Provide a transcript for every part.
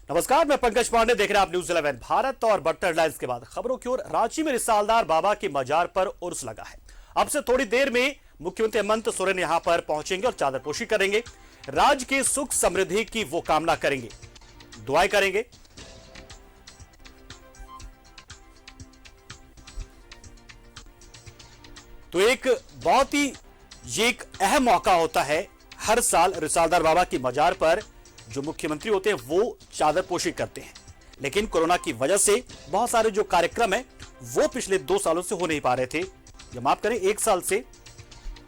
नमस्कार, मैं पंकज पांडे, देख रहे हैं आप न्यूज़ 11 भारत। और बढ़ते हेडलाइंस के बाद खबरों की ओर। रांची में रिसालदार बाबा के मजार पर उर्स लगा है। अब से थोड़ी देर में मुख्यमंत्री हेमंत सोरेन यहां पर पहुंचेंगे और चादरपोशी करेंगे। राज्य के सुख समृद्धि की वो कामना करेंगे, दुआएं करेंगे। तो एक बहुत ही ये एक अहम मौका होता है। हर साल रिसालदार बाबा की मजार पर जो मुख्यमंत्री होते हैं वो चादरपोशी करते हैं, लेकिन कोरोना की वजह से बहुत सारे जो कार्यक्रम है वो पिछले 2 सालों से हो नहीं पा रहे थे, या माफ करें 1 साल से।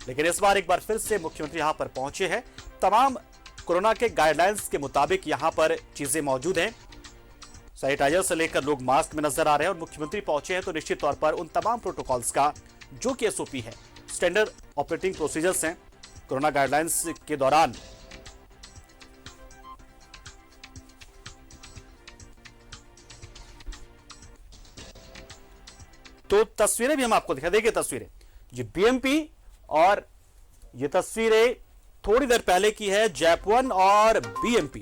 लेकिन इस बार एक बार फिर से मुख्यमंत्री यहां पर पहुंचे हैं। तमाम कोरोना के गाइडलाइंस के मुताबिक यहां पर चीजें मौजूद हैं। सैनिटाइजर से लेकर लोग मास्क में नजर आ रहे हैं, और मुख्यमंत्री पहुंचे हैं तो निश्चित तौर पर उन तमाम प्रोटोकॉल्स का जो कि एसओपी है, स्टैंडर्ड ऑपरेटिंग प्रोसीजर्स हैं कोरोना गाइडलाइंस के दौरान। तो तस्वीरें भी हम आपको दिखा देंगे। तस्वीरें ये बीएमपी, और ये तस्वीरें थोड़ी देर पहले की है जैप 1 और बीएमपी।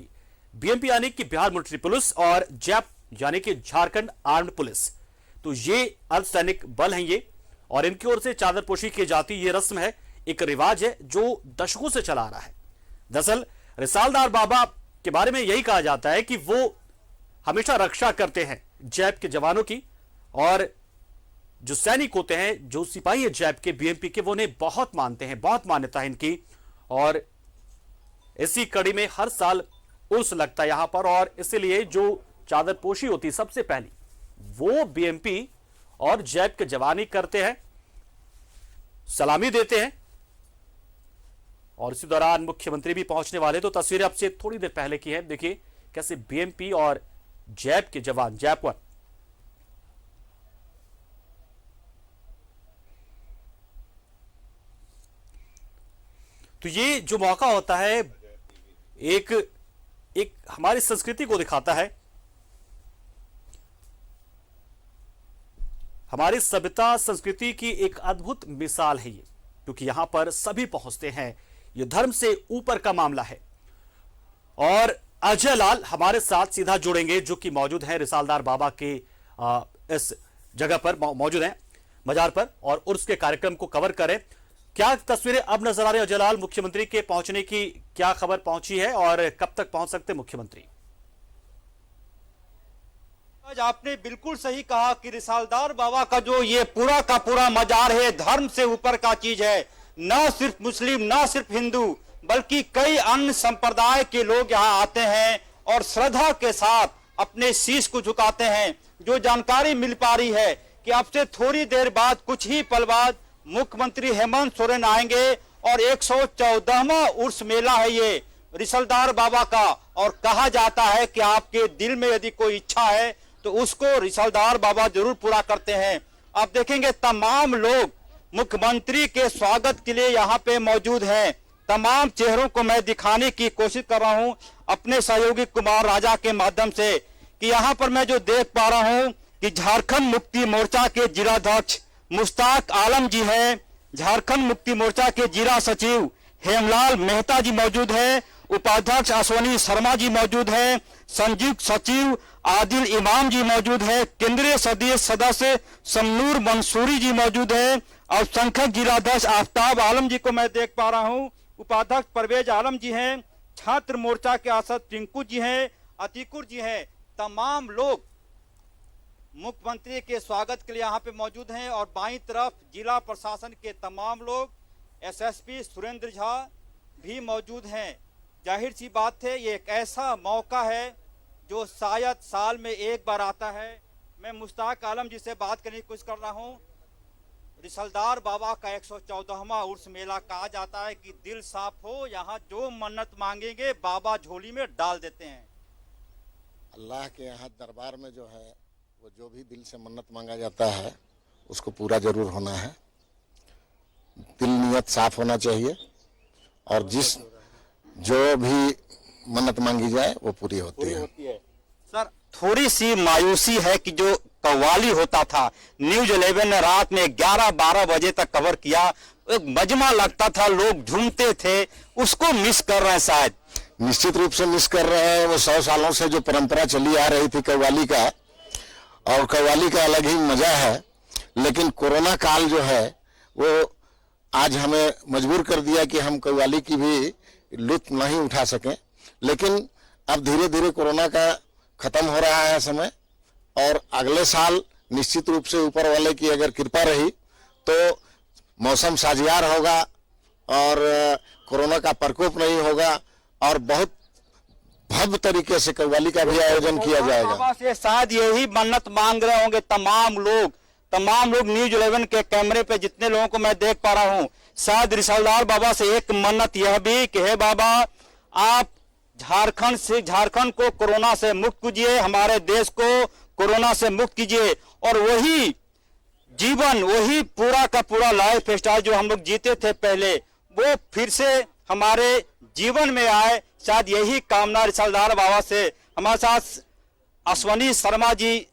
बीएमपी यानी कि बिहार मिलिट्री पुलिस, और जैप यानी कि झारखंड आर्म्ड पुलिस। तो ये अर्धसैनिक बल हैं ये, और इनकी ओर से चादरपोशी की जाती ये रस्म है, एक रिवाज है जो दशकों से चला आ रहा है। दरअसल रिसालदार बाबा के बारे में यही कहा जाता है कि वो हमेशा रक्षा करते हैं जैप के जवानों की, और जो सैनिक होते हैं, जो सिपाही है जैप के, बीएमपी के, वो उन्हें बहुत मानते हैं, बहुत मान्यता है इनकी। और इसी कड़ी में हर साल उर्स लगता है यहां पर, और इसलिए जो चादरपोशी होती है सबसे पहली वो बीएमपी और जैप के जवान ही करते हैं, सलामी देते हैं। और इसी दौरान मुख्यमंत्री भी पहुंचने वाले। तो तस्वीरें अब से थोड़ी देर पहले की है, देखिए कैसे बीएमपी और जैप के जवान, जैप 1, तो ये जो मौका होता है एक हमारी संस्कृति को दिखाता है, हमारी सभ्यता संस्कृति की एक अद्भुत मिसाल है ये, क्योंकि यहां पर सभी पहुंचते हैं। ये धर्म से ऊपर का मामला है। और अजय लाल हमारे साथ सीधा जुड़ेंगे, जो कि मौजूद हैं रिसालदार बाबा के इस जगह पर मौजूद हैं, मजार पर, और उर्स के कार्यक्रम को कवर करें। क्या तस्वीरें अब नजर आ रही है अजय लाल? मुख्यमंत्री के पहुंचने की क्या खबर पहुंची है, और कब तक पहुंच सकते हैं मुख्यमंत्री? आज आपने बिल्कुल सही कहा कि रिसालदार बाबा का जो ये पूरा का पूरा मजार है, धर्म से ऊपर का चीज है। न सिर्फ मुस्लिम, न सिर्फ हिंदू, बल्कि कई अन्य संप्रदाय के लोग यहाँ आते हैं और श्रद्धा के साथ अपने शीश को झुकाते हैं। जो जानकारी मिल पा रही है कि अब से थोड़ी देर बाद, कुछ ही पल बाद, मुख्यमंत्री हेमंत सोरेन आएंगे, और 114वां उर्स मेला है ये रिसालदार बाबा का। और कहा जाता है कि आपके दिल में यदि कोई इच्छा है तो उसको रिसालदार बाबा जरूर पूरा करते हैं। आप देखेंगे तमाम लोग मुख्यमंत्री के स्वागत के लिए यहाँ पे मौजूद हैं। तमाम चेहरों को मैं दिखाने की कोशिश कर रहा हूँ अपने सहयोगी कुमार राजा के माध्यम से, कि यहाँ पर मैं जो देख पा रहा हूँ कि झारखंड मुक्ति मोर्चा के जिलाध्यक्ष मुश्ताक आलम जी हैं, झारखंड मुक्ति मोर्चा के जिला सचिव हेमलाल मेहता जी मौजूद हैं, उपाध्यक्ष अश्वनी शर्मा जी मौजूद हैं, संयुक्त सचिव आदिल इमाम जी मौजूद है, केंद्रीय सदस्य समनूर मंसूरी जी मौजूद है, और संख्यक जिलाध्यक्ष आफ्ताब आलम जी को मैं देख पा रहा हूं, उपाध्यक्ष परवेज आलम जी हैं, छात्र मोर्चा के आसद टिंकू जी हैं, अतिकुर जी हैं। तमाम लोग मुख्यमंत्री के स्वागत के लिए यहाँ पे मौजूद हैं। और बाईं तरफ जिला प्रशासन के तमाम लोग, एसएसपी सुरेंद्र झा भी मौजूद हैं। जाहिर सी बात है, ये एक ऐसा मौका है जो शायद साल में एक बार आता है। मैं मुश्ताक आलम जी से बात करने की कोशिश कर रहा हूँ। रिसालदार बाबा का 114वां उर्स मेला, कहा जाता है कि दिल साफ हो, यहाँ जो मन्नत मांगेंगे बाबा झोली में डाल देते हैं। अल्लाह के यहाँ दरबार में जो है वो जो भी दिल से मन्नत मांगा जाता है उसको पूरा जरूर होना है। दिल नियत साफ होना चाहिए, और जो भी मन्नत मांगी जाए वो पूरी होती है। सर, थोड़ी सी मायूसी है कि जो कव्वाली होता था, न्यूज 11 ने रात में 11-12 बजे तक कवर किया, एक मजमा लगता था, लोग झूमते थे, उसको मिस कर रहे हैं शायद। निश्चित रूप से मिस कर रहे हैं। वो 100 सालों से जो परंपरा चली आ रही थी कव्वाली का, और कव्वाली का अलग ही मजा है, लेकिन कोरोना काल जो है वो आज हमें मजबूर कर दिया कि हम कव्वाली की भी लुत्फ नहीं उठा सकें। लेकिन अब धीरे धीरे कोरोना का खत्म हो रहा है समय, और अगले साल निश्चित रूप से ऊपर वाले की अगर कृपा रही तो मौसम साजियार होगा और कोरोना का प्रकोप नहीं होगा, और बहुत भव्य तरीके से कव्वाली का भी आयोजन किया जाएगा। बाबा से शायद यही मन्नत मांग रहे होंगे तमाम लोग न्यूज 11 के कैमरे पे जितने लोगों को मैं देख पा रहा हूँ। शायद रिसालदार बाबा से एक मन्नत यह भी कि हे बाबा, आप झारखंड को कोरोना से मुक्त कीजिए, हमारे देश को कोरोना से मुक्त कीजिए, और वही जीवन, वही पूरा का पूरा लाइफ स्टाइल जो हम लोग जीते थे पहले, वो फिर से हमारे जीवन में आए। शायद यही कामना रिसालदार बाबा से। हमारे साथ अश्वनी शर्मा जी,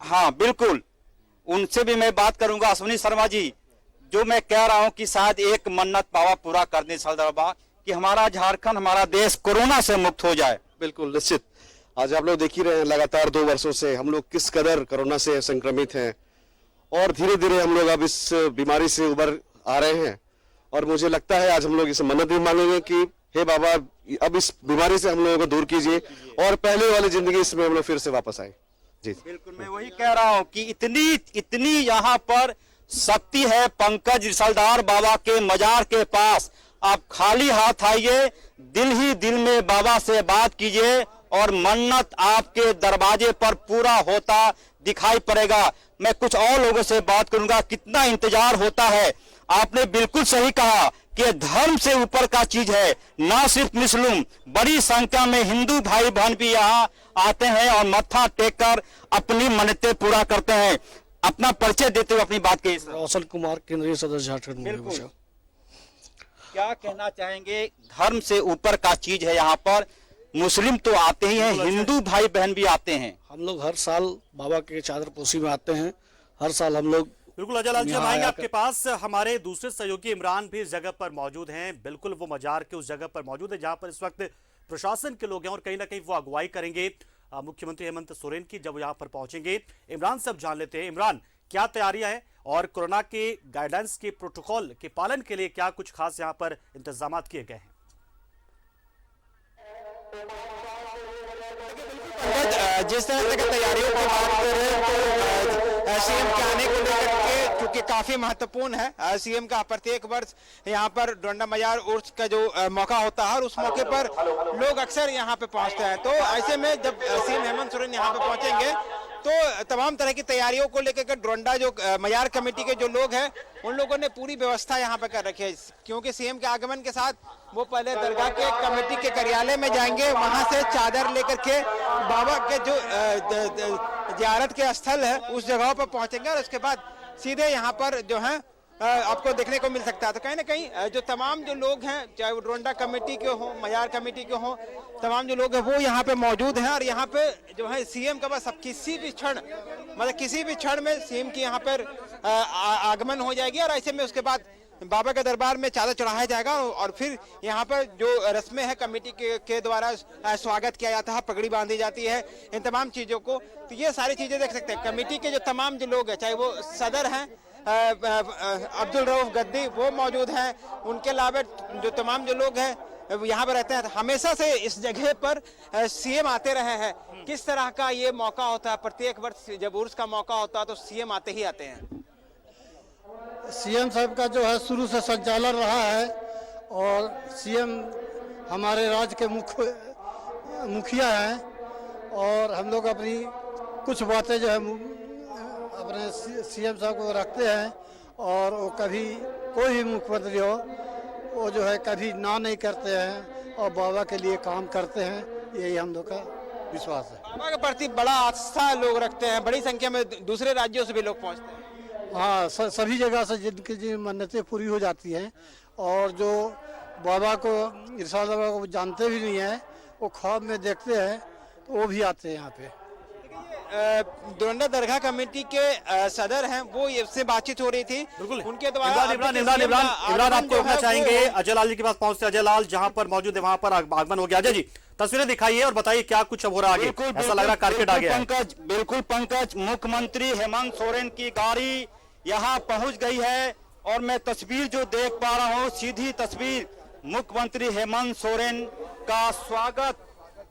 हाँ बिल्कुल, उनसे भी मैं बात करूंगा। अश्वनी शर्मा जी, जो मैं कह रहा हूं कि शायद एक मन्नत बाबा पूरा कर दें रिसालदार बाबा, कि हमारा झारखंड, हमारा देश कोरोना से मुक्त हो जाए। बिल्कुल निश्चित। आज आप लोग देख ही रहे हैं लगातार 2 वर्षों से हम लोग किस कदर कोरोना से संक्रमित हैं, और धीरे धीरे हम लोग अब इस बीमारी से उबर आ रहे हैं। और मुझे लगता है आज हम लोग इस मन्नत भी मांगेंगे कि हे बाबा, अब इस बीमारी से हम लोगों को दूर कीजिए और पहले वाली जिंदगी इसमें हम लोग फिर से वापस आए। जी बिल्कुल, मैं वही कह रहा हूं कि इतनी यहाँ पर शक्ति है पंकज रिसालदार बाबा के मजार के पास। आप खाली हाथ आइए, दिल ही दिल में बाबा से बात कीजिए, और मन्नत आपके दरवाजे पर पूरा होता दिखाई पड़ेगा। मैं कुछ और लोगों से बात करूंगा, कितना इंतजार होता है। आपने बिल्कुल सही कहा कि धर्म से ऊपर का चीज है, ना सिर्फ मुस्लिम, बड़ी संख्या में हिंदू भाई बहन भी यहाँ आते हैं और मत्था टेक कर अपनी मन्नतें पूरा करते हैं। अपना परिचय देते हुए अपनी बात कहिए। रोशन कुमार, केंद्रीय सदस्य झारखंड मुक्ति मोर्चा। क्या कहना चाहेंगे? धर्म से ऊपर का चीज है यहाँ पर। मुस्लिम तो आते ही हैं, हिंदू भाई बहन भी आते हैं। हम लोग हर साल बाबा के चादर पोशी में आते हैं। हर साल हम लोग बिल्कुल अजय लाल जी, हम आएंगे आपके पास। हमारे दूसरे सहयोगी इमरान भी इस जगह पर मौजूद हैं। बिल्कुल वो मजार के उस जगह पर मौजूद है जहां पर इस वक्त प्रशासन के लोग हैं, और कहीं ना कहीं वो अगुवाई करेंगे मुख्यमंत्री हेमंत सोरेन की जब वो यहाँ पर पहुंचेंगे। इमरान से अब जान लेते हैं, इमरान, क्या तैयारियां हैं और कोरोना के गाइडेंस के प्रोटोकॉल के पालन के लिए क्या कुछ खास यहाँ पर इंतजाम किए गए हैं? जिस तरह से तैयारियों की बात करें तो सीएम के आने को लेकर के, क्योंकि काफी महत्वपूर्ण है, सीएम का प्रत्येक वर्ष यहाँ पर डोंडा मजार उर्स का जो मौका होता है, और उस मौके पर लोग अक्सर यहाँ पे पहुंचते हैं। तो ऐसे में जब सीएम हेमंत सोरेन यहाँ पे पहुंचेंगे तो तमाम तरह की तैयारियों को लेकर के डोंडा जो मजार कमेटी के जो लोग हैं, उन लोगों ने पूरी व्यवस्था यहाँ पे कर रखी है। क्योंकि सीएम के आगमन के साथ वो पहले दरगाह के कमेटी के कार्यालय में जाएंगे, वहां से चादर लेकर के बाबा के जो जियारत के स्थल है उस जगह पर पहुंचेंगे, और उसके बाद सीधे यहाँ पर जो है आपको देखने को मिल सकता है। तो कहीं ना कहीं जो तमाम जो लोग हैं, चाहे वो डोंडा कमेटी के हों, मजार कमेटी के हों, तमाम जो लोग हैं वो यहाँ पे मौजूद हैं। और यहाँ पे जो है सीएम का बस अब किसी भी क्षण में सीएम की यहाँ पर आगमन हो जाएगी, और ऐसे में उसके बाद बाबा के दरबार में चादर चढ़ाया जाएगा, और फिर यहाँ पर जो रस्में हैं कमेटी के द्वारा स्वागत किया जाता है, पगड़ी बांधी जाती है, इन तमाम चीजों को। तो ये सारी चीजें देख सकते हैं। कमेटी के जो तमाम जो लोग हैं, चाहे वो सदर हैं अब्दुल रऊफ गद्दी, वो मौजूद हैं, उनके अलावा जो तमाम जो लोग हैं यहाँ पर रहते हैं। हमेशा से इस जगह पर सीएम आते रहे हैं। किस तरह का ये मौका होता है, प्रत्येक वर्ष जब उर्स का मौका होता है तो सीएम आते ही आते हैं। सीएम साहब का जो है शुरू से संचालन रहा है, और सीएम हमारे राज्य के मुखिया हैं, और हम लोग अपनी कुछ बातें जो है अपने सीएम साहब को रखते हैं, और वो कभी कोई भी मुख्यमंत्री हो वो जो है कभी ना नहीं करते हैं, और बाबा के लिए काम करते हैं। यही हम लोग का विश्वास है। बाबा के प्रति बड़ा आस्था लोग रखते हैं, बड़ी संख्या में दूसरे राज्यों से भी लोग पहुँचते हैं। हाँ, सभी जगह से जिनकी मन्नतें पूरी हो जाती हैं, और जो बाबा को, रिसालदार बाबा को जानते भी नहीं हैं, वो ख्वाब में देखते हैं, तो वो भी आते हैं यहाँ पे। डोरंडा दरगाह कमेटी के सदर हैं, वो इससे बातचीत हो रही थी। बिल्कुल उनके द्वारा इमरान आपको रोकना चाहेंगे अजय लाल जी के पास पहुंचते। अजय लाल जहां पर मौजूद है वहां पर आगमन हो गया। अजय जी तस्वीरें दिखाइए और बताइए क्या कुछ अब हो रहा है आगे। ऐसा लग रहा कारकेट आ गया है। बिल्कुल पंकज, मुख्यमंत्री हेमंत सोरेन की गाड़ी यहाँ पहुंच गई है और मैं तस्वीर जो देख पा रहा हूँ, सीधी तस्वीर मुख्यमंत्री हेमंत सोरेन का स्वागत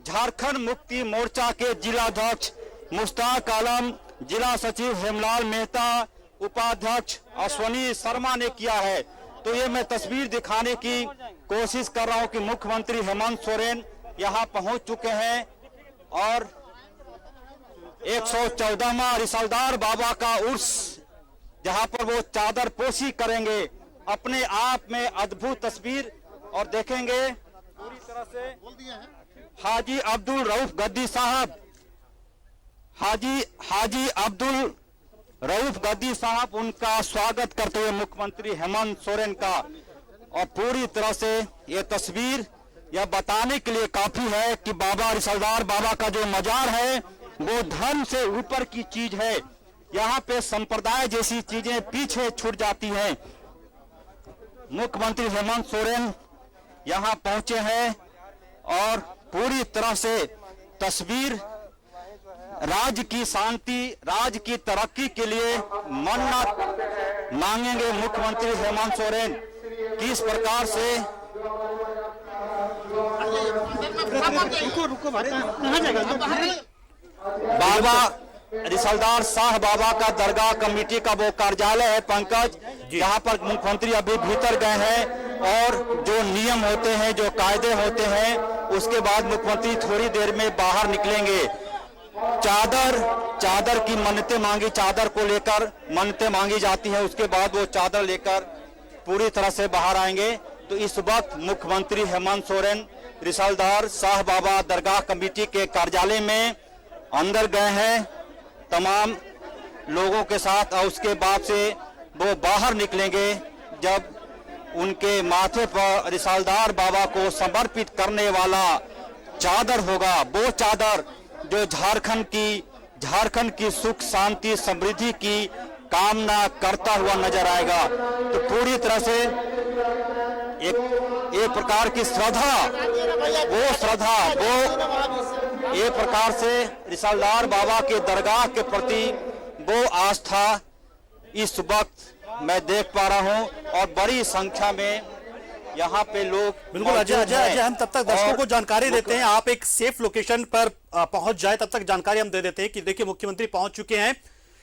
झारखंड मुक्ति मोर्चा के जिलाध्यक्ष मुश्ताक आलम, जिला सचिव हेमलाल मेहता, उपाध्यक्ष अश्वनी शर्मा ने किया है। तो ये मैं तस्वीर दिखाने की कोशिश कर रहा हूं कि मुख्यमंत्री हेमंत सोरेन यहां पहुंच चुके हैं और 114वां रिसालदार बाबा का उर्स, जहां पर वो चादर पोशी करेंगे, अपने आप में अद्भुत तस्वीर। और देखेंगे पूरी तरह से हाजी अब्दुल रऊफ गद्दी साहब, हाजी अब्दुल रऊफ गद्दी साहब उनका स्वागत करते हुए मुख्यमंत्री हेमंत सोरेन का। और पूरी तरह से ये तस्वीर यह बताने के लिए काफी है कि बाबा रिसालदार बाबा का जो मजार है वो धर्म से ऊपर की चीज है। यहाँ पे संप्रदाय जैसी चीजें पीछे छूट जाती हैं। मुख्यमंत्री हेमंत सोरेन यहाँ पहुंचे हैं और पूरी तरह से तस्वीर राज्य की शांति, राज्य की तरक्की के लिए मन्नत मांगेंगे मुख्यमंत्री हेमंत सोरेन। किस प्रकार से बाबा रिसालदार शाह बाबा का दरगाह कमेटी का वो कार्यालय है पंकज, जहां पर मुख्यमंत्री अभी भीतर गए हैं और जो नियम होते हैं, जो कायदे होते हैं, उसके बाद मुख्यमंत्री थोड़ी देर में बाहर निकलेंगे। चादर की मन्नतें मांगी, चादर को लेकर मन्नतें मांगी जाती है, उसके बाद वो चादर लेकर पूरी तरह से बाहर आएंगे। तो इस वक्त मुख्यमंत्री हेमंत सोरेन रिसालदार शाह बाबा दरगाह कमेटी के कार्यालय में अंदर गए हैं तमाम लोगों के साथ और उसके बाद से वो बाहर निकलेंगे जब उनके माथे पर रिसालदार बाबा को समर्पित करने वाला चादर होगा। वो चादर जो झारखंड की सुख शांति समृद्धि की कामना करता हुआ नजर आएगा। तो पूरी तरह से एक प्रकार की श्रद्धा, एक प्रकार से रिसालदार बाबा के दरगाह के प्रति वो आस्था इस वक्त मैं देख पा रहा हूं और बड़ी संख्या में यहाँ पे लोग। बिल्कुल अजय हम तब तक दर्शकों को जानकारी देते हैं, आप एक सेफ लोकेशन पर पहुंच जाए तब तक जानकारी हम दे देते हैं कि देखिए मुख्यमंत्री पहुंच चुके हैं।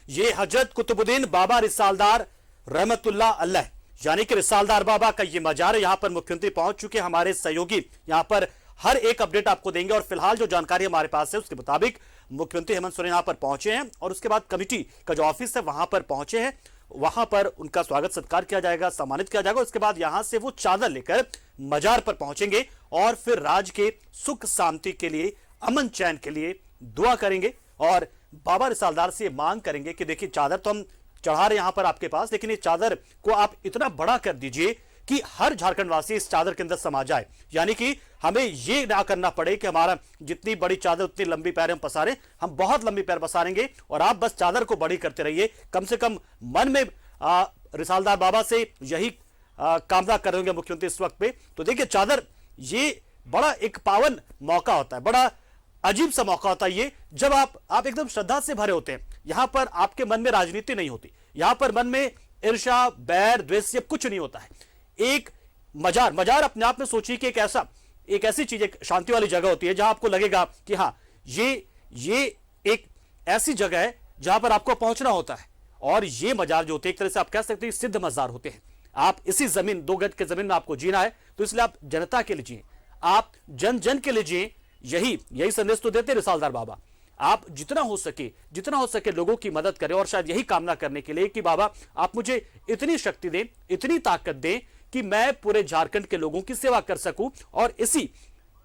ये हजरत कुतुबुद्दीन बाबा रिसालदार रहमतुल्लाह अलैह यानी कि रिसालदार बाबा का ये मजार है। यहाँ पर मुख्यमंत्री पहुंच चुके हैं, हमारे सहयोगी यहाँ पर हर एक अपडेट आपको देंगे। और फिलहाल जो जानकारी हमारे पास है उसके मुताबिक मुख्यमंत्री हेमंत सोरेन यहाँ पर पहुंचे हैं और उसके बाद कमेटी का जो ऑफिस है वहां पर पहुंचे हैं, वहां पर उनका स्वागत सत्कार किया जाएगा, सम्मानित किया जाएगा। उसके बाद यहां से वो चादर लेकर मजार पर पहुंचेंगे और फिर राज्य के सुख शांति के लिए, अमन चैन के लिए दुआ करेंगे और बाबा रिसालदार से मांग करेंगे कि देखिए चादर तो हम चढ़ा रहे यहां पर आपके पास, लेकिन ये चादर को आप इतना बड़ा कर दीजिए कि हर झारखंड वासी इस चादर के अंदर समा जाए। यानी कि हमें ये ना करना पड़े कि हमारा जितनी बड़ी चादर उतनी लंबी पैर हम पसारें, हम बहुत लंबी पैर पसारेंगे और आप बस चादर को बड़ी करते रहिए। कम से कम मन में रिसालदार बाबा से यही कामना कर रहे होंगे मुख्यमंत्री इस वक्त पे। तो देखिए चादर ये बड़ा एक पावन मौका होता है, बड़ा अजीब सा मौका होता है ये, जब आप एकदम श्रद्धा से भरे होते हैं। यहां पर आपके मन में राजनीति नहीं होती, यहां पर मन में ईर्ष्या, बैर, द्वेष कुछ नहीं होता है। एक मजार अपने आप में सोचिए कि एक ऐसी चीज, एक शांति वाली जगह होती है जहां आपको लगेगा कि हाँ ये एक ऐसी जगह है जहां पर आपको पहुंचना होता है। और ये मजार जो होते हैं एक तरह से आप कह सकते हैं सिद्ध मजार होते हैं। आप इसी जमीन, 2 गज के जमीन में आपको जीना है, तो इसलिए आप जनता के लिए जिए, आप जन के लिए जिए। यही संदेश तो देते रिसालदार बाबा। आप जितना हो सके लोगों की मदद करें और शायद यही कामना करने के लिए कि बाबा आप मुझे इतनी शक्ति दें, इतनी ताकत दें कि मैं पूरे झारखंड के लोगों की सेवा कर सकूं। और इसी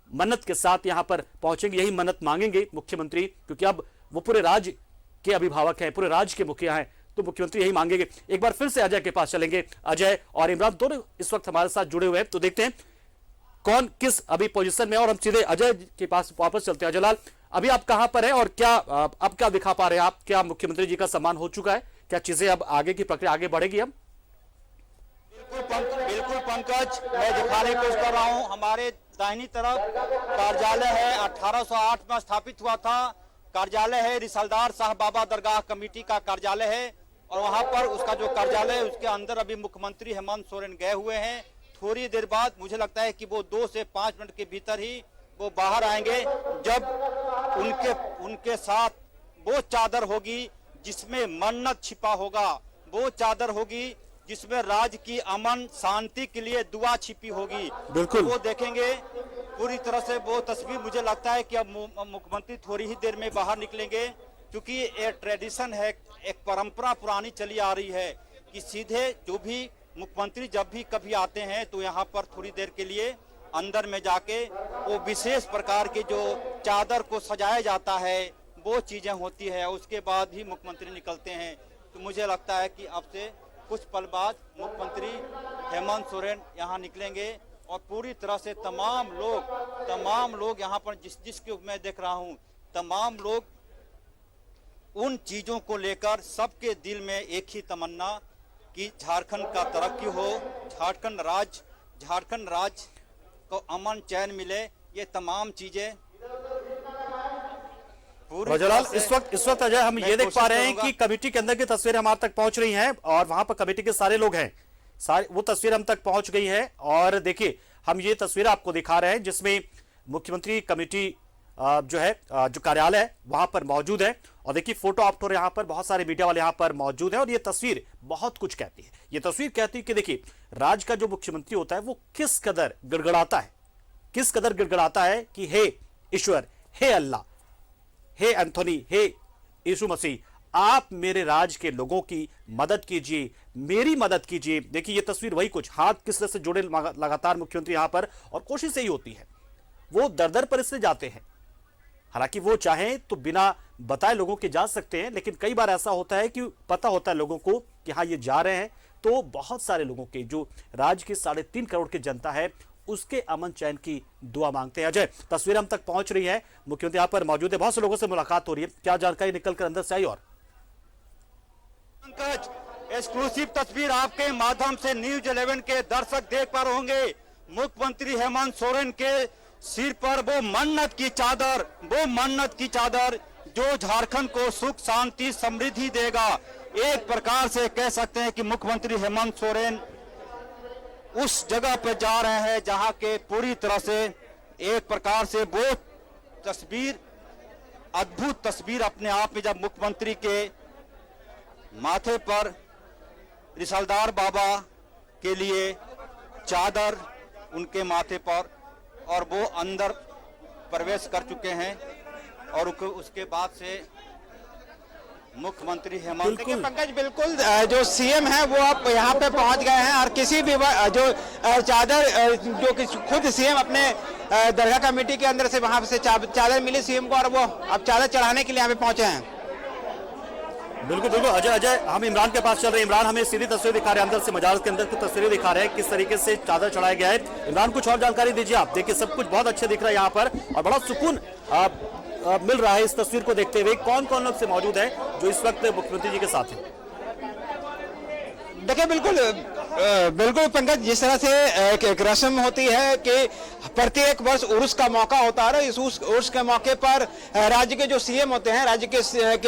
मन्नत के साथ यहां पर पहुंचेंगे, यही मन्नत मांगेंगे मुख्यमंत्री, क्योंकि अब वो पूरे राज्य के अभिभावक हैं, पूरे राज्य के मुखिया हैं, तो मुख्यमंत्री यही मांगेंगे। एक बार फिर से अजय के पास चलेंगे। अजय और इमरान दोनों इस वक्त हमारे साथ जुड़े हुए हैं, तो देखते हैं कौन किस अभी पोजीशन में। और हम सीधे अजय के पास वापस चलते हैं। अजय लाल, अभी आप कहां पर हैं और क्या अब क्या दिखा पा रहे हैं आप? क्या मुख्यमंत्री जी का सम्मान हो चुका है? क्या चीजें अब आगे की प्रक्रिया आगे बढ़ेगी? अब बिल्कुल पंकज, मैं दिखाने की कोशिश कर रहा हूं। हमारे दाहिनी तरफ कार्यालय है, 1808 में स्थापित हुआ था। कार्यालय है, रिसालदार साहब बाबा दरगाह कमेटी का कार्यालय है, और वहां पर उसका जो कार्यालय है उसके अंदर अभी मुख्यमंत्री हेमंत सोरेन गए हुए हैं। थोड़ी देर बाद मुझे लगता है कि वो 2 से 5 मिनट के भीतर ही वो बाहर आएंगे, जब उनके साथ वो चादर होगी जिसमें मन्नत छिपा होगा, वो चादर होगी जिसमें राज्य की अमन शांति के लिए दुआ छिपी होगी। बिल्कुल, वो देखेंगे पूरी तरह से वो तस्वीर। मुझे लगता है कि अब मुख्यमंत्री थोड़ी ही देर में बाहर निकलेंगे, क्योंकि ये ट्रेडिशन है, एक परंपरा पुरानी चली आ रही है कि सीधे जो भी मुख्यमंत्री जब भी कभी आते हैं तो यहाँ पर थोड़ी देर के लिए अंदर में जाके वो विशेष प्रकार की जो चादर को सजाया जाता है वो चीजें होती है, उसके बाद ही मुख्यमंत्री निकलते हैं। तो मुझे लगता है कि अब से कुछ पल बाद मुख्यमंत्री हेमंत सोरेन यहाँ निकलेंगे, और पूरी तरह से तमाम लोग यहाँ पर जिसको मैं देख रहा हूँ, तमाम लोग उन चीजों को लेकर सबके दिल में एक ही तमन्ना कि झारखंड का तरक्की हो, झारखंड राज्य को अमन चैन मिले। ये तमाम चीजें रजलाल, इस वक्त अजय हम ये देख पा रहे हैं कि कमेटी के अंदर की तस्वीरें हमारे तक पहुंच रही हैं, और वहां पर कमेटी के सारे लोग हैं, सारे वो तस्वीर हम तक पहुंच गई है। और देखिए, हम ये तस्वीर आपको दिखा रहे हैं जिसमें मुख्यमंत्री कमेटी जो है, जो कार्यालय है वहां पर मौजूद है। और देखिए, फोटो ऑप्टर यहाँ पर बहुत सारे मीडिया वाले यहाँ पर मौजूद है, और ये तस्वीर बहुत कुछ कहती है। ये तस्वीर कहती है कि देखिए, राज्य का जो मुख्यमंत्री होता है वो किस कदर गिड़गिड़ाता है कि हे ईश्वर, हे अल्लाह, हे एंथोनी, हे यीशु मसीह, आप मेरे राज्य के लोगों की मदद कीजिए, मेरी मदद कीजिए। देखिए, ये तस्वीर वही कुछ, हाथ किस तरह से जोड़े लगातार मुख्यमंत्री यहां पर, और कोशिश यही होती है, वो दर पर इससे जाते हैं। हालांकि वो चाहें तो बिना बताए लोगों के जा सकते हैं, लेकिन कई बार ऐसा होता है कि पता होता है लोगों को कि हाँ ये जा रहे हैं, तो बहुत सारे लोगों के, जो राज्य की 3.5 करोड़ की जनता है, उसके अमन चैन की दुआ मांगते हैं। अजय, तस्वीर हम तक पहुंच रही है, मुख्यमंत्री यहाँ पर मौजूद है, बहुत से लोगों से मुलाकात हो रही है, क्या जानकारी निकलकर अंदर से आई? और पंकज, एक्सक्लूसिव तस्वीर आपके माध्यम से न्यूज 11 के दर्शक देख पा रहे होंगे। मुख्यमंत्री हेमंत सोरेन के सिर पर वो मन्नत की चादर जो झारखंड को सुख शांति समृद्धि देगा। एक प्रकार से कह सकते हैं कि मुख्यमंत्री हेमंत सोरेन उस जगह पर जा रहे हैं जहां के पूरी तरह से एक प्रकार से वो तस्वीर, अद्भुत तस्वीर अपने आप में, जब मुख्यमंत्री के माथे पर रिसालदार बाबा के लिए चादर उनके माथे पर, और वो अंदर प्रवेश कर चुके हैं, और उसके बाद से मुख्यमंत्री हेमंत। देखिए पंकज, बिल्कुल जो सीएम है वो अब यहाँ पे पहुंच गए हैं, और किसी भी जो चादर जो कि खुद सीएम अपने दरगाह कमेटी के अंदर से वहां से चादर मिली सीएम को, और वो अब चादर चढ़ाने के लिए यहाँ पे पहुंचे हैं। बिल्कुल अजय, हम इमरान के पास चल रहे हैं। इमरान हमें सीधी तस्वीर दिखा रहे हैं, अंदर से मजाज के अंदर की तस्वीरें दिखा रहे हैं, किस तरीके से चादर चढ़ाया गया है। इमरान, कुछ और जानकारी दीजिए आप। देखिए, सब कुछ बहुत अच्छे दिख रहा है यहाँ पर, और बड़ा सुकून मिल रहा है इस तस्वीर को देखते हुए। कौन कौन लोग से मौजूद है जो इस वक्त मुख्यमंत्री जी के साथ हैं? देखिए, बिल्कुल पंकज, जिस तरह से एक रस्म होती है कि प्रत्येक वर्ष उर्स का मौका होता है, इस उर्स के मौके पर राज्य के जो सीएम होते हैं, राज्य के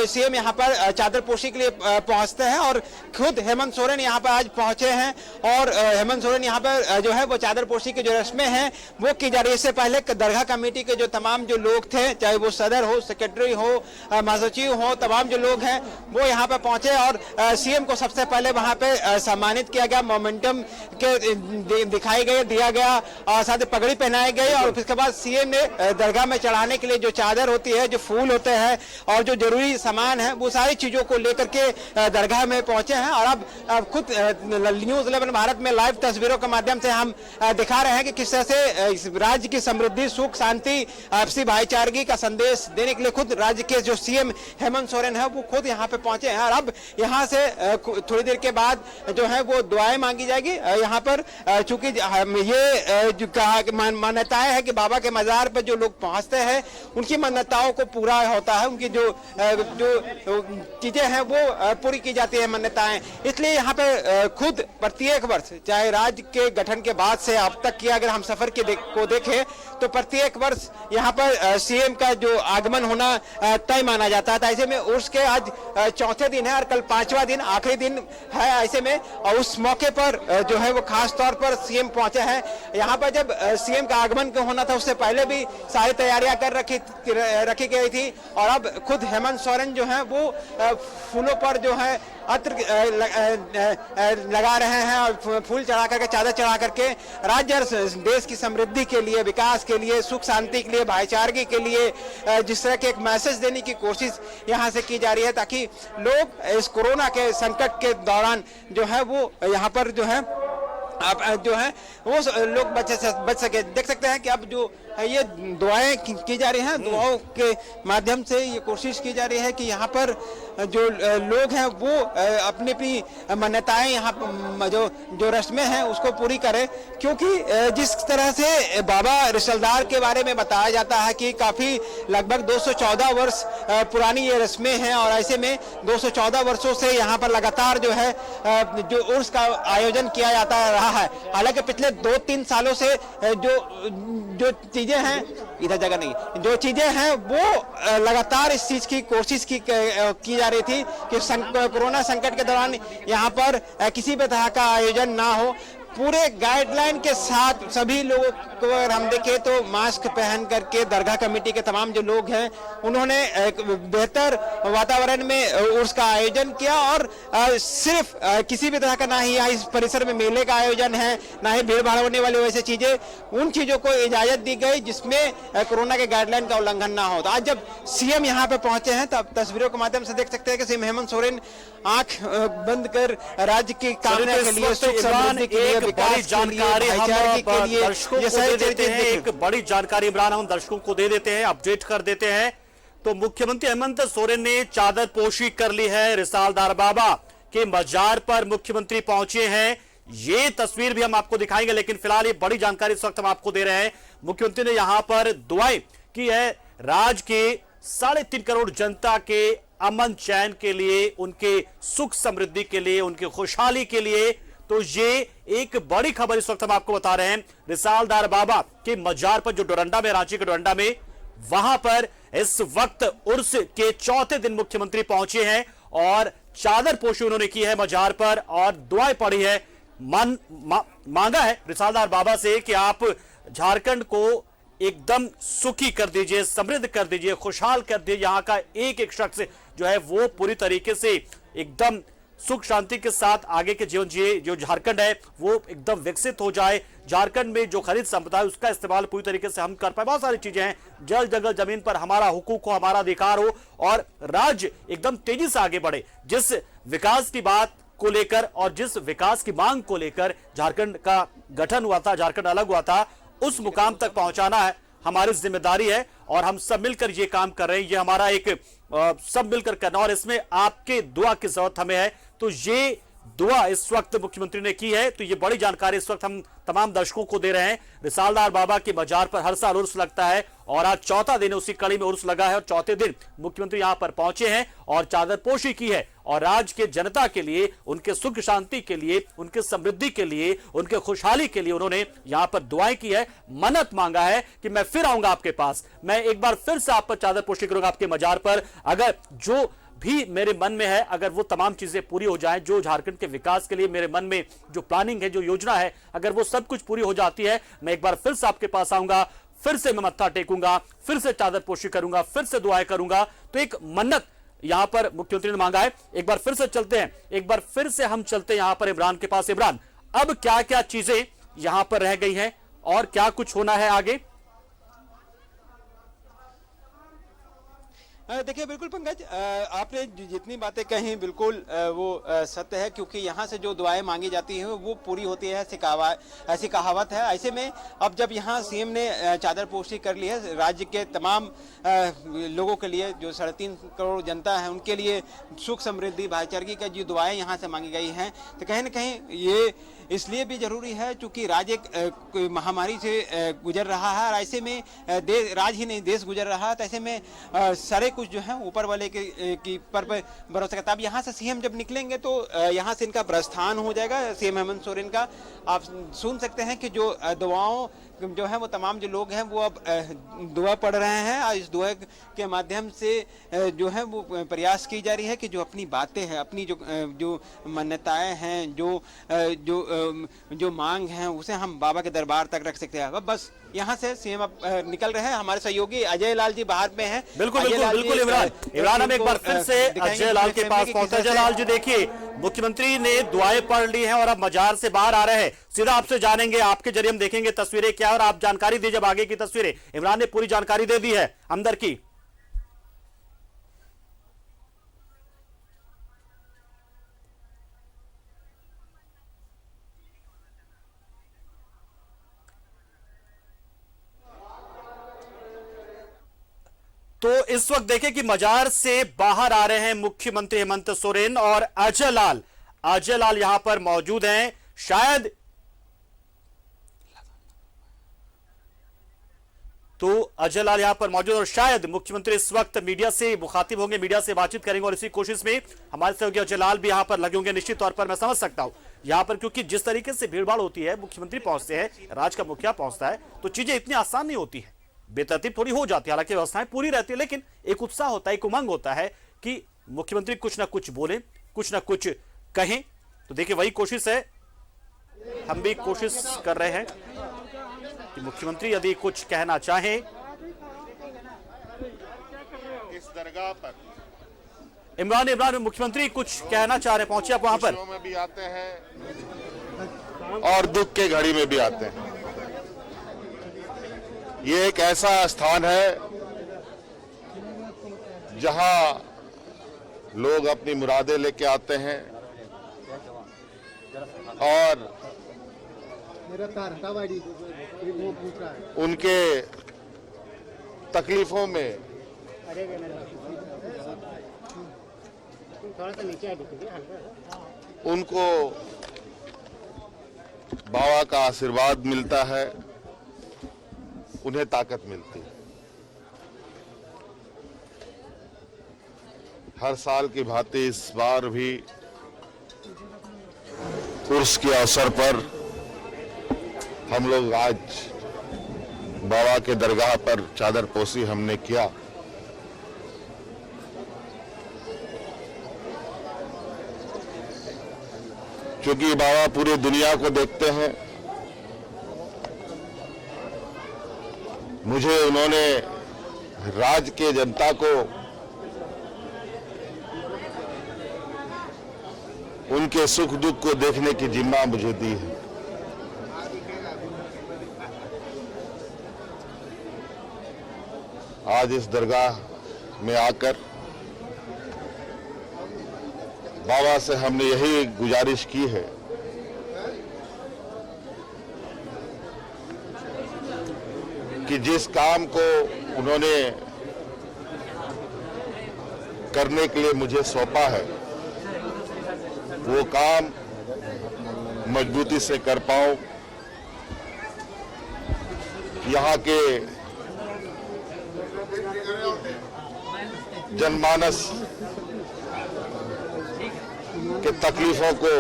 सीएम यहाँ पर चादरपोशी के लिए पहुंचते हैं, और खुद हेमंत सोरेन यहाँ पर आज पहुंचे हैं, और हेमंत सोरेन यहाँ पर जो है वो चादरपोशी की जो रस्में हैं वो की जा रही है। इससे पहले दरगाह कमेटी के जो तमाम जो लोग थे, चाहे वो सदर हो, सेक्रेटरी हो, महासचिव हो, तमाम जो लोग हैं वो यहाँ पर पहुंचे, और सीएम को सबसे पहले वहाँ पे सम्मानित किया गया, मोमेंटम के दिया गया, और साथ ही पगड़ी पहनाई गई, और उसके बाद सीएम ने दरगाह में चढ़ाने के लिए जो चादर होती है, जो फूल होते हैं, और जो जरूरी सामान है, वो सारी चीजों को लेकर के दरगाह में पहुंचे हैं। और अब खुद न्यूज 11 भारत में लाइव तस्वीरों के माध्यम से हम दिखा रहे हैं कि किस तरह से राज्य की समृद्धि, सुख शांति, आपसी भाईचारगी का संदेश देने के लिए खुद राज्य के जो सीएम हेमंत सोरेन है वो खुद यहाँ पे पहुंचे हैं। और अब यहाँ से थोड़ी देर के बाद जो है वो दुआएं मांगी जाएगी। यहाँ पर चूंकि ये जो कहा मान्यताएं है कि बाबा के मजार पर जो लोग पहुंचते हैं उनकी मान्यताओं को पूरा होता है, उनकी जो चीजें हैं वो पूरी की जाती है मान्यताएं। इसलिए यहाँ पे खुद प्रत्येक वर्ष, चाहे राज्य के गठन के बाद से अब तक की अगर हम सफर को देखें तो प्रत्येक वर्ष यहाँ पर सीएम का जो आगमन होना तय माना जाता है। ऐसे में उर्स के आज चौथे दिन है और कल 5वां दिन आखिरी दिन है। ऐसे में और उस मौके पर जो है वो खास तौर पर सीएम पहुंचे हैं। यहाँ पर जब सीएम का आगमन होना था उससे पहले भी सारी तैयारियां कर रखी गई थी और अब खुद हेमंत सोरेन जो है वो फूलों पर जो है अत्र लगा रहे हैं और फूल चढ़ा करके, चादर चढ़ा करके राज्य और देश की समृद्धि के लिए, विकास के लिए, सुख शांति के लिए, भाईचारगी के लिए जिस तरह के एक मैसेज देने की कोशिश यहाँ से की जा रही है ताकि लोग इस कोरोना के संकट के दौरान जो है वो यहाँ पर जो है अब जो है वो लोग बच सके। देख सकते हैं कि अब जो ये दुआएं की जा रही हैं, दुआओं के माध्यम से ये कोशिश की जा रही है कि यहाँ पर जो लोग हैं वो अपनी अपनी मान्यताएं यहाँ जो रस्में हैं उसको पूरी करें, क्योंकि जिस तरह से बाबा रिसलदार के बारे में बताया जाता है कि काफी लगभग 214 वर्ष पुरानी ये रस्में हैं और ऐसे में 214 वर्षों से यहाँ पर लगातार जो है जो उर्स का आयोजन किया जाता रहा है। हालांकि पिछले 2-3 सालों से जो चीजें हैं, इधर जगह नहीं, जो चीजें हैं वो लगातार इस चीज की कोशिश की जा रही थी कि कोरोना संकट के दौरान यहाँ पर किसी भी तरह का आयोजन ना हो। पूरे गाइडलाइन के साथ सभी लोगों को अगर हम देखें तो मास्क पहन करके दरगाह कमेटी के तमाम जो लोग हैं उन्होंने एक बेहतर वातावरण में उर्स का आयोजन किया और सिर्फ किसी भी तरह का ना ही इस परिसर में मेले का आयोजन है, ना ही भीड़ भाड़ होने वाली वैसे चीजें, उन चीजों को इजाजत दी गई जिसमें कोरोना के गाइडलाइन का उल्लंघन ना हो। तो आज जब सीएम यहाँ पे पहुंचे हैं तब तस्वीरों के माध्यम से देख सकते हैं कि सीएम हेमंत सोरेन आंख बंद कर राज्य की कामना के लिए, सुख समृद्धि के लिए, बड़ी जानकारी हम दर्शकों को दे देते हैं। एक बड़ी जानकारी इमरान हम दर्शकों को दे देते हैं, अपडेट कर देते हैं। तो मुख्यमंत्री हेमंत सोरेन ने चादर पोशी कर ली है। रिसालदार बाबा के मजार पर मुख्यमंत्री पहुंचे हैं। ये तस्वीर भी हम आपको दिखाएंगे, लेकिन फिलहाल ये बड़ी जानकारी इस वक्त हम आपको दे रहे हैं। मुख्यमंत्री ने यहां पर दुआएं की है राज्य के 3.5 करोड़ जनता के अमन चैन के लिए, उनके सुख समृद्धि के लिए, उनकी खुशहाली के लिए। तो ये एक बड़ी खबर इस वक्त हम आपको बता रहे हैं। रिसालदार बाबा के मजार पर जो डोरंडा में, रांची के डोरंडा में, वहां पर इस वक्त उर्स के चौथे दिन मुख्यमंत्री पहुंचे हैं और चादर पोशी उन्होंने की है मजार पर और दुआएं पड़ी है। मांगा है रिसालदार बाबा से कि आप झारखंड को एकदम सुखी कर दीजिए, समृद्ध कर दीजिए, खुशहाल कर दीजिए। यहां का एक एक शख्स जो है वो पूरी तरीके से एकदम सुख शांति के साथ आगे के जीवन जिए। जो झारखंड है वो एकदम विकसित हो जाए। झारखंड में जो खनिज संपदा है उसका इस्तेमाल पूरी तरीके से हम कर पाए। बहुत सारी चीजें हैं, जल जंगल जमीन पर हमारा हुकूक हो, हमारा अधिकार हो और राज्य एकदम तेजी से आगे बढ़े। जिस विकास की बात को लेकर और जिस विकास की मांग को लेकर झारखंड का गठन हुआ था, झारखंड अलग हुआ था, उस मुकाम तक पहुंचाना है हमारी जिम्मेदारी है और हम सब मिलकर ये काम कर रहे हैं। ये हमारा एक सब मिलकर करना और इसमें आपके दुआ की जरूरत हमें है। तो ये दुआ इस वक्त मुख्यमंत्री ने की है। तो ये बड़ी जानकारी इस वक्त हम तमाम दर्शकों को दे रहे हैं। रिसालदार बाबा के मजार पर हर साल उर्स लगता है और आज चौथा दिन उसी कड़ी में उर्स लगा है और चौथे दिन मुख्यमंत्री यहां पर पहुंचे हैं और चादर पोशी की है और राज्य के जनता के लिए, उनके सुख शांति के लिए, उनके समृद्धि के लिए, उनके खुशहाली के लिए उन्होंने यहां पर दुआएं की है, मन्नत मांगा है कि मैं फिर आऊंगा आपके पास, मैं एक बार फिर से आप पर चादर पोशी करूंगा आपके मजार पर। अगर जो भी मेरे मन में है, अगर वो तमाम चीजें पूरी हो जाएं, जो झारखंड के विकास के लिए मेरे मन में जो प्लानिंग है, जो योजना है, अगर वो सब कुछ पूरी हो जाती है, मैं एक बार फिर से आपके पास आऊंगा, फिर से मैं मत्था टेकूंगा, फिर से चादर पोशी करूंगा, फिर से दुआएं करूंगा। तो एक मन्नत यहां पर मुख्यमंत्री ने मांगा है। एक बार फिर से चलते हैं, एक बार फिर से हम चलते हैं यहां पर इमरान के पास। इमरान, अब क्या क्या चीजें यहां पर रह गई हैं और क्या कुछ होना है आगे? देखिए बिल्कुल पंकज, आपने जितनी बातें कही बिल्कुल वो सत्य है, क्योंकि यहाँ से जो दुआएं मांगी जाती हैं वो पूरी होती है, ऐसी कहावत है। ऐसे में अब जब यहाँ सीएम ने चादरपोशी कर ली है राज्य के तमाम लोगों के लिए, जो 3.5 करोड़ जनता है उनके लिए सुख समृद्धि भाईचारगी का जो दुआएं यहाँ से मांगी गई हैं, तो कहीं ना कहीं ये इसलिए भी जरूरी है क्योंकि राज्य एक महामारी से गुजर रहा है, और ऐसे में राज्य ही नहीं देश गुजर रहा है। तो ऐसे में सारे कुछ जो है ऊपर वाले की पर भरोसा करता है। अब यहाँ से सीएम जब निकलेंगे तो यहाँ से इनका प्रस्थान हो जाएगा, सीएम हेमंत सोरेन का। आप सुन सकते हैं कि जो दुआओं जो है वो तमाम जो लोग हैं वो अब दुआ पढ़ रहे हैं, और इस दुआ के माध्यम से जो है वो प्रयास की जा रही है कि जो अपनी बातें हैं, अपनी जो मान्यताएं हैं, जो मांग हैं, उसे हम बाबा के दरबार तक रख सकते हैं। अब बस यहाँ से सीएम अब निकल रहे हैं। हमारे सहयोगी अजय लाल जी बाहर में हैं। बिल्कुल इमरान हम एक बार फिर से अजय लाल के पास पहुंचे। अजय लाल जी, देखिए मुख्यमंत्री ने दुआएं पढ़ ली हैं और अब मजार से बाहर आ रहे हैं। सीधा आपसे जानेंगे, आपके जरिए हम देखेंगे तस्वीरें क्या, और आप जानकारी दीजिए जब आगे की तस्वीरें। इमरान ने पूरी जानकारी दे दी है अंदर की। तो इस वक्त देखें कि मजार से बाहर आ रहे हैं मुख्यमंत्री हेमंत सोरेन और अजय लाल यहां पर मौजूद हैं। शायद तो अजय लाल यहां पर मौजूद और शायद मुख्यमंत्री इस वक्त मीडिया से मुखातिब होंगे, मीडिया से बातचीत करेंगे, और इसी कोशिश में हमारे सहयोगी अजय लाल भी यहां पर लगे होंगे। निश्चित तौर पर मैं समझ सकता हूं यहां पर, क्योंकि जिस तरीके से भीड़भाड़ होती है, मुख्यमंत्री पहुंचते हैं, राज्य का मुखिया पहुंचता है, तो चीजें इतनी आसान नहीं होती है, बेतरतीब थोड़ी हो जाती है। हालांकि व्यवस्थाएं पूरी रहती है, लेकिन एक उत्साह होता है, एक उमंग होता है कि मुख्यमंत्री कुछ ना कुछ बोले, कुछ ना कुछ कहें। तो देखिए वही कोशिश है, हम भी कोशिश कर रहे हैं कि मुख्यमंत्री यदि कुछ कहना चाहें। इस दरगाह पर इमरान मुख्यमंत्री कुछ कहना चाह रहे, पहुंचे आप वहां पर? खुशियों में भी आते हैं और दुख के घड़ी में भी आते हैं। ये एक ऐसा स्थान है जहां लोग अपनी मुरादें लेके आते हैं और उनके तकलीफों में उनको बाबा का आशीर्वाद मिलता है, उन्हें ताकत मिलती है। हर साल की भांति इस बार भी उर्स के अवसर पर हम लोग आज बाबा के दरगाह पर चादरपोशी हमने किया। क्योंकि बाबा पूरी दुनिया को देखते हैं, मुझे उन्होंने राज्य के जनता को उनके सुख दुख को देखने की जिम्मा मुझे दी है। आज इस दरगाह में आकर बाबा से हमने यही गुजारिश की है कि जिस काम को उन्होंने करने के लिए मुझे सौंपा है, वो काम मजबूती से कर पाऊं, यहाँ के जनमानस के तकलीफों को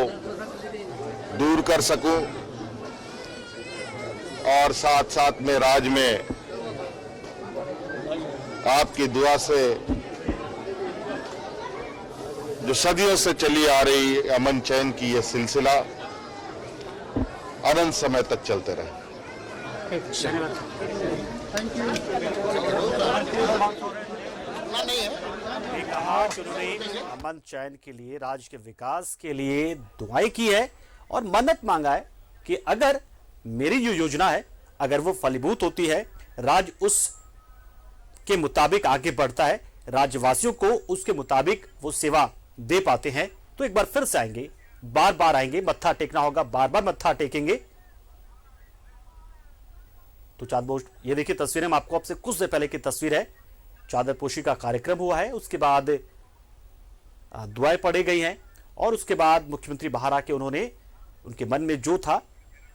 दूर कर सकूं और साथ साथ में राज्य में आपकी दुआ से जो सदियों से चली आ रही अमन चैन की यह सिलसिला अनंत समय तक चलते रहे। कहा कि उन्होंने अमन चैन के लिए, राज्य के विकास के लिए दुआएं की है और मन्नत मांगा है कि अगर मेरी जो योजना है अगर वो फलीभूत होती है, राज्य उस के मुताबिक आगे बढ़ता है, राज्यवासियों को उसके मुताबिक वो सेवा दे पाते हैं तो एक बार फिर से आएंगे, बार बार आएंगे, मत्था टेकना होगा, बार बार मत्था टेकेंगे। तो चादरपोश, ये देखिए तस्वीरें, हम आपको आपसे कुछ देर पहले की तस्वीर है। चादरपोशी का कार्यक्रम हुआ है, उसके बाद दुआएं पढ़ी गई हैं और उसके बाद मुख्यमंत्री बाहर आके उन्होंने उनके मन में जो था,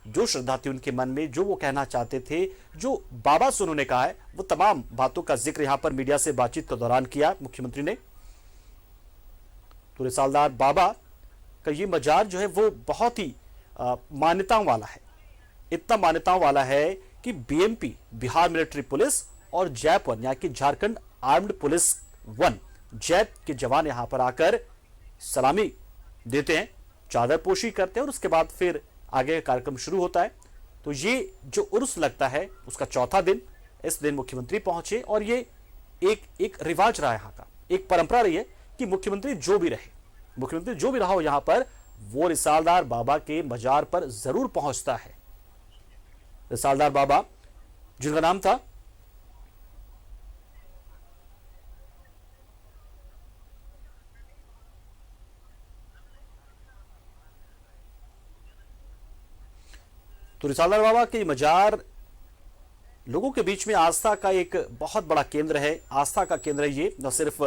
जो श्रद्धा थी उनके मन में, जो वो कहना चाहते थे, जो बाबा से उन्होंने कहा है, वो तमाम बातों का जिक्र यहां पर मीडिया से बातचीत के दौरान किया मुख्यमंत्री ने। तो रिसालदार बाबा का ये मजार जो है वो बहुत ही मान्यताओं वाला है। इतना मान्यताओं वाला है कि बीएमपी, बिहार मिलिट्री पुलिस और जैप 1 यानी कि झारखंड आर्म्ड पुलिस 1 जैप के जवान यहां पर आकर सलामी देते हैं, चादरपोशी करते हैं और उसके बाद फिर आगे कार्यक्रम शुरू होता है। तो ये जो उर्स लगता है उसका चौथा दिन, इस दिन मुख्यमंत्री पहुंचे और ये एक रिवाज रहा है, यहाँ का एक परंपरा रही है कि मुख्यमंत्री जो भी रहा हो यहां पर, वो रिसालदार बाबा के मजार पर जरूर पहुंचता है। रिसालदार बाबा जिनका नाम था तो रिसालदार बाबा के मजार लोगों के बीच में आस्था का एक बहुत बड़ा केंद्र है, आस्था का केंद्र है। ये न सिर्फ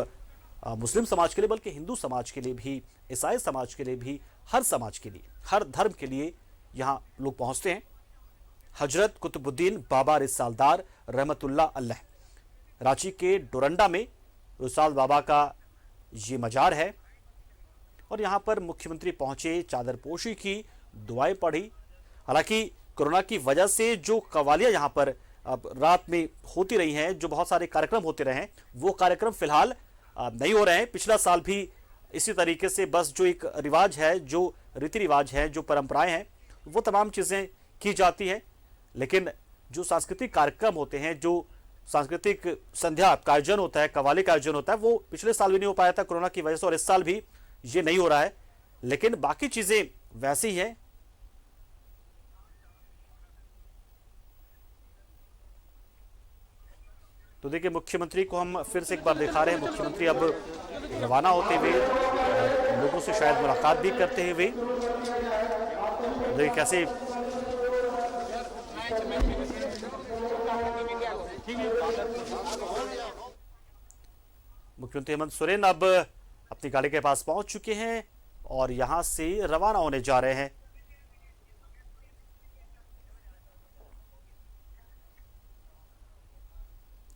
मुस्लिम समाज के लिए बल्कि हिंदू समाज के लिए भी, ईसाई समाज के लिए भी, हर समाज के लिए, हर धर्म के लिए यहां लोग पहुंचते हैं। हजरत कुतुबुद्दीन बाबा रिसालदार रहमतुल्लाह अलैह, रांची के डोरंडा में रिसाल बाबा का ये मजार है और यहां पर मुख्यमंत्री पहुंचे, चादरपोशी की, दुआएं पढ़ी। हालांकि कोरोना की वजह से जो कवालियां यहां पर रात में होती रही हैं, जो बहुत सारे कार्यक्रम होते रहे हैं, वो कार्यक्रम फिलहाल नहीं हो रहे हैं। पिछला साल भी इसी तरीके से बस जो एक रिवाज है, जो रीति रिवाज है, जो परंपराएं हैं, वो तमाम चीज़ें की जाती हैं। लेकिन जो सांस्कृतिक कार्यक्रम होते हैं, जो सांस्कृतिक संध्या का आयोजन होता है, कव्वाली का आयोजन होता है, वो पिछले साल भी नहीं हो पाया था कोरोना की वजह से और इस साल भी ये नहीं हो रहा है। लेकिन बाकी चीज़ें वैसी ही हैं। तो देखिए मुख्यमंत्री को हम फिर से एक बार दिखा रहे हैं। मुख्यमंत्री अब रवाना होते हुए, लोगों से शायद मुलाकात भी करते हुए, देखिए कैसे मुख्यमंत्री हेमंत सोरेन अब अपनी गाड़ी के पास पहुंच चुके हैं और यहां से रवाना होने जा रहे हैं।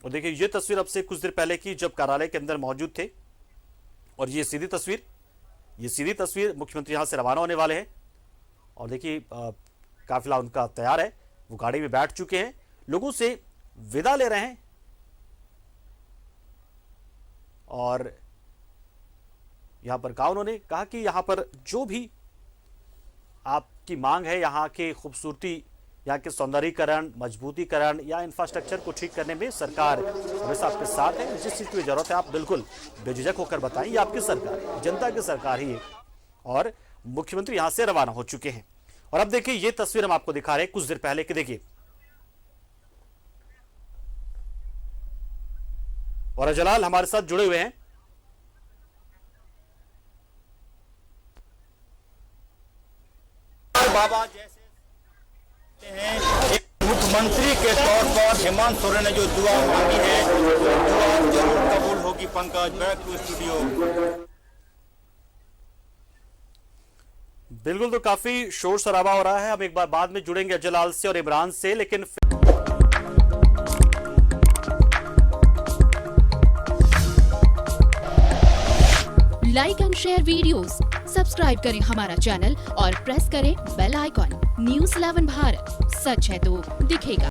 और देखिए ये तस्वीर अब से कुछ देर पहले की, जब कार्यालय के अंदर मौजूद थे, और ये सीधी तस्वीर मुख्यमंत्री यहां से रवाना होने वाले हैं। और देखिए काफिला उनका तैयार है, वो गाड़ी में बैठ चुके हैं, लोगों से विदा ले रहे हैं। और यहां पर कहा, उन्होंने कहा कि यहां पर जो भी आपकी मांग है, यहां के खूबसूरती, यहाँ के सौंदर्यीकरण, मजबूतीकरण या इंफ्रास्ट्रक्चर को ठीक करने में सरकार हमेशा आपके साथ है। जिस चीज़ की जरूरत है आप बिल्कुल बेझिझक होकर बताएं, ये आपकी सरकार, जनता की सरकार ही है। और मुख्यमंत्री यहाँ से रवाना हो चुके हैं। और अब देखिए ये तस्वीर हम आपको दिखा रहे हैं कुछ देर पहले की, देखिए। और जलाल हमारे साथ जुड़े हुए हैं। बाबा जैसे मुख्यमंत्री के तौर पर हेमंत सोरेन ने जो दुआ मांगी है, वो दुआ जरूर कबूल होगी। Pankaj, back to studio. बिल्कुल, तो काफी शोर शराबा हो रहा है। हम एक बार बाद में जुड़ेंगे जलाल से और इमरान से, लेकिन like and share videos, subscribe करें हमारा चैनल और प्रेस करें बेल आइकॉन। न्यूज़ 11 भारत, सच है तो दिखेगा।